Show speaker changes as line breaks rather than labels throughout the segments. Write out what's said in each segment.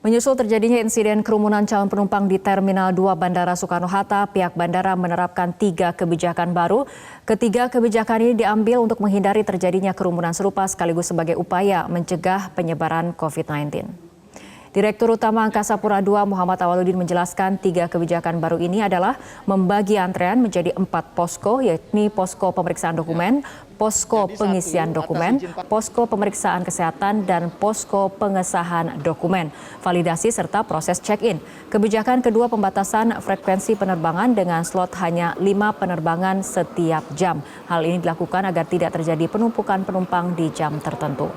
Menyusul terjadinya insiden kerumunan calon penumpang di Terminal 2 Bandara Soekarno-Hatta, pihak bandara menerapkan 3 kebijakan baru. Ketiga kebijakan ini diambil untuk menghindari terjadinya kerumunan serupa sekaligus sebagai upaya mencegah penyebaran COVID-19. Direktur Utama Angkasa Pura II Muhammad Awaludin menjelaskan 3 kebijakan baru ini adalah membagi antrean menjadi 4 posko, yakni posko pemeriksaan dokumen, posko pengisian dokumen, posko pemeriksaan kesehatan, dan posko pengesahan dokumen, validasi serta proses check-in. Kebijakan kedua pembatasan frekuensi penerbangan dengan slot hanya 5 penerbangan setiap jam. Hal ini dilakukan agar tidak terjadi penumpukan penumpang di jam tertentu.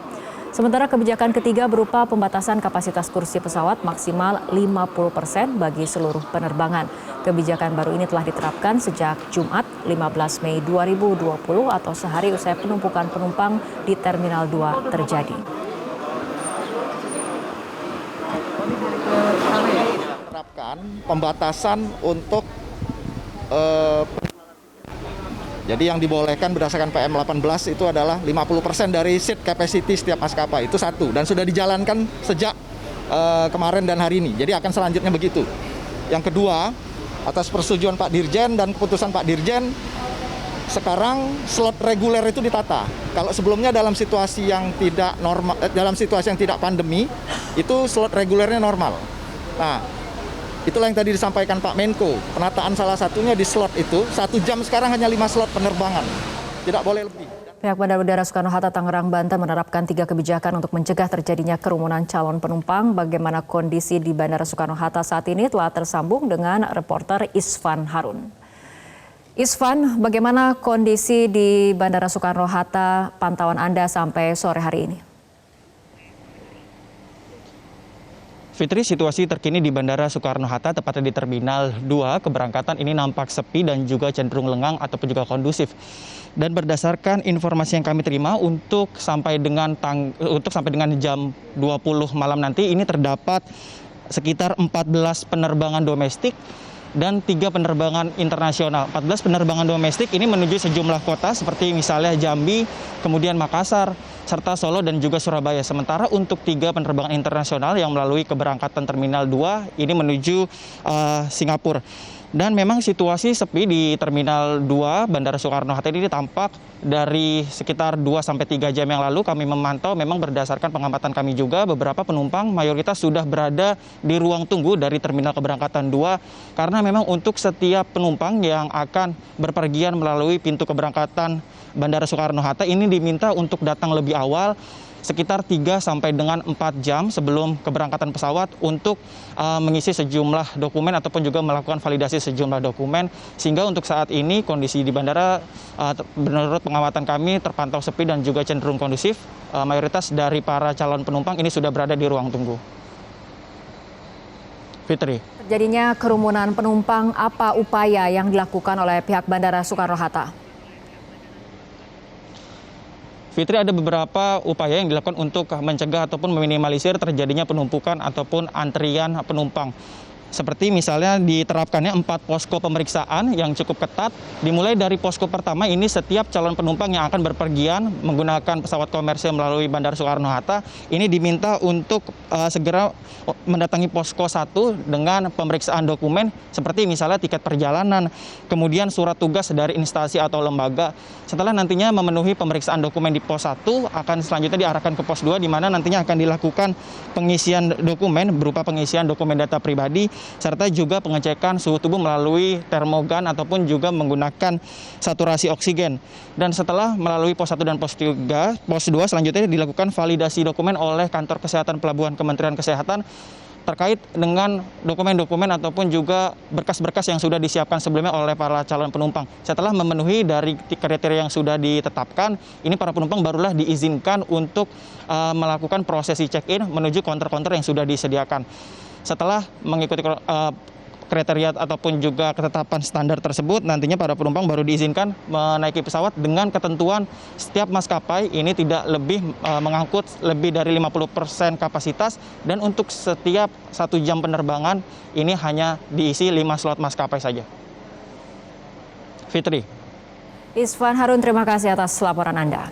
Sementara kebijakan ketiga berupa pembatasan kapasitas kursi pesawat maksimal 50% bagi seluruh penerbangan. Kebijakan baru ini telah diterapkan sejak Jumat 15 Mei 2020 atau sehari usai penumpukan penumpang di Terminal 2 terjadi.
Menerapkan pembatasan untuk jadi yang dibolehkan berdasarkan PM18 itu adalah 50% dari seat capacity setiap maskapai. Itu satu, dan sudah dijalankan sejak kemarin dan hari ini. Jadi akan selanjutnya begitu. Yang kedua, atas persetujuan Pak Dirjen dan keputusan Pak Dirjen, sekarang slot reguler itu ditata. Kalau sebelumnya dalam situasi yang tidak normal, dalam situasi yang tidak pandemi, itu slot regulernya normal. Nah, itulah yang tadi disampaikan Pak Menko, penataan salah satunya di slot itu, 1 jam sekarang hanya 5 slot penerbangan, tidak boleh lebih.
Pihak Bandara Soekarno-Hatta Tangerang, Banten menerapkan 3 kebijakan untuk mencegah terjadinya kerumunan calon penumpang. Bagaimana kondisi di Bandara Soekarno-Hatta saat ini telah tersambung dengan reporter Isvan Harun. Isvan, bagaimana kondisi di Bandara Soekarno-Hatta, pantauan Anda sampai sore hari ini?
Fitri, situasi terkini di Bandara Soekarno-Hatta, tepatnya di Terminal 2, keberangkatan ini nampak sepi dan juga cenderung lengang ataupun juga kondusif. Dan berdasarkan informasi yang kami terima, untuk sampai dengan jam 20 malam nanti ini terdapat sekitar 14 penerbangan domestik dan 3 penerbangan internasional. 14 penerbangan domestik ini menuju sejumlah kota seperti misalnya Jambi, kemudian Makassar, serta Solo dan juga Surabaya. Sementara untuk 3 penerbangan internasional yang melalui keberangkatan Terminal 2 ini menuju Singapura. Dan memang situasi sepi di Terminal 2 Bandara Soekarno-Hatta ini tampak dari sekitar 2-3 jam yang lalu. Kami memantau, memang berdasarkan pengamatan kami juga, beberapa penumpang mayoritas sudah berada di ruang tunggu dari Terminal Keberangkatan 2, karena memang untuk setiap penumpang yang akan berpergian melalui pintu keberangkatan Bandara Soekarno-Hatta ini diminta untuk datang lebih awal, sekitar 3 sampai dengan 4 jam sebelum keberangkatan pesawat untuk mengisi sejumlah dokumen ataupun juga melakukan validasi sejumlah dokumen, sehingga untuk saat ini kondisi di bandara menurut pengamatan kami terpantau sepi dan juga cenderung kondusif. Mayoritas dari para calon penumpang ini sudah berada di ruang tunggu. Fitri.
Terjadinya kerumunan penumpang, apa upaya yang dilakukan oleh pihak Bandara Soekarno-Hatta?
Fitri, ada beberapa upaya yang dilakukan untuk mencegah ataupun meminimalisir terjadinya penumpukan ataupun antrian penumpang. Seperti misalnya diterapkannya 4 posko pemeriksaan yang cukup ketat. Dimulai dari posko pertama ini, setiap calon penumpang yang akan berpergian menggunakan pesawat komersil melalui Bandara Soekarno-Hatta ini diminta untuk segera mendatangi posko 1 dengan pemeriksaan dokumen seperti misalnya tiket perjalanan, kemudian surat tugas dari instansi atau lembaga. Setelah nantinya memenuhi pemeriksaan dokumen di pos 1, akan selanjutnya diarahkan ke pos 2 di mana nantinya akan dilakukan pengisian dokumen berupa pengisian dokumen data pribadi, serta juga pengecekan suhu tubuh melalui termogan ataupun juga menggunakan saturasi oksigen. Dan setelah melalui pos 1 dan pos 2 selanjutnya dilakukan validasi dokumen oleh Kantor Kesehatan Pelabuhan Kementerian Kesehatan terkait dengan dokumen-dokumen ataupun juga berkas-berkas yang sudah disiapkan sebelumnya oleh para calon penumpang. Setelah memenuhi dari kriteria yang sudah ditetapkan, ini para penumpang barulah diizinkan untuk melakukan prosesi check-in menuju counter-counter yang sudah disediakan. Setelah mengikuti kriteria ataupun juga ketetapan standar tersebut, nantinya para penumpang baru diizinkan menaiki pesawat dengan ketentuan setiap maskapai ini tidak lebih mengangkut lebih dari 50% kapasitas, dan untuk setiap 1 jam penerbangan ini hanya diisi 5 slot maskapai saja. Fitri.
Isvan Harun, terima kasih atas laporan Anda.